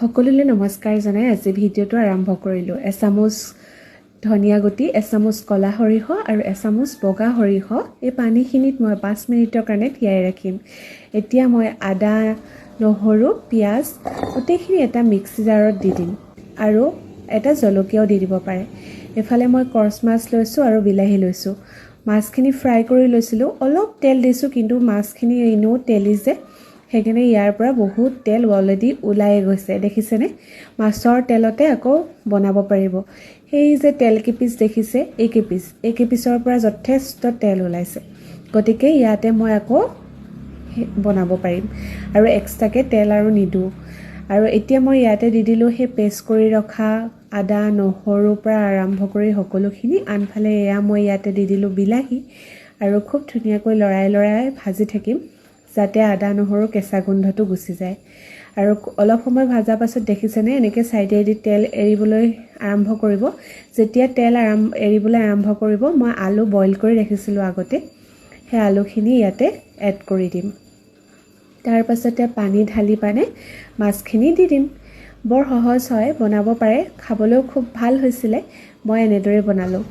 সকলোলৈ নমস্কাৰ জনাই আজি ভিডিঅ'টো আৰম্ভ কৰিলোঁ। এচামুচ ধনিয়া গুটি, এচামুচ কলা সৰিয়হ আৰু এচামুচ বগা সৰিয়হ এই পানীখিনিত মই 5 মিনিটৰ কাৰণে তিয়াই ৰাখিম। এতিয়া মই আদা, নহৰু, পিঁয়াজ গোটেইখিনি এটা মিক্সি জাৰত দি দিম আৰু এটা জলকীয়াও দি দিব পাৰে। এফালে মই কৰ্চ মাছ লৈছোঁ আৰু বিলাহী লৈছোঁ। মাছখিনি ফ্ৰাই কৰি লৈছিলোঁ, অলপ তেল দিছোঁ কিন্তু মাছখিনি এনেও তেলি যে সেইকাৰণে ইয়াৰ পৰা বহুত তেল অলৰেডি ওলাই গৈছে, দেখিছেনে? মাছৰ তেলতে আকৌ বনাব পাৰিব। সেই যে তেল কেপিচ দেখিছে, এই কেপিচৰ পৰা যথেষ্ট তেল ওলাইছে, গতিকে ইয়াতে মই আকৌ বনাব পাৰিম আৰু এক্সট্ৰাকৈ তেল আৰু নিদিওঁ। আৰু এতিয়া মই ইয়াতে দি দিলোঁ সেই পেষ্ট কৰি ৰখা আদা নহৰুৰ পৰা আৰম্ভ কৰি সকলোখিনি। আনফালে এয়া মই ইয়াতে দি দিলোঁ বিলাহী আৰু খুব ধুনীয়াকৈ লৰাই ভাজি থাকিম যাতে আদা নহৰু কেঁচা গোন্ধটো গুচি যায়। আৰু অলপ সময় ভাজাৰ পাছত দেখিছেনে এনেকৈ ছাইডেদি তেল এৰিবলৈ আৰম্ভ কৰিব। যেতিয়া তেল এৰিবলৈ আৰম্ভ কৰিব, মই আলু বইল কৰি ৰাখিছিলোঁ আগতে, সেই আলুখিনি ইয়াতে এড কৰি দিম। তাৰ পাছতে পানী ঢালি মাছখিনি দি দিম। বৰ সহজ হয়, বনাব পাৰে, খাবলৈও খুব ভাল হৈছিলে। মই এনেদৰে বনালোঁ।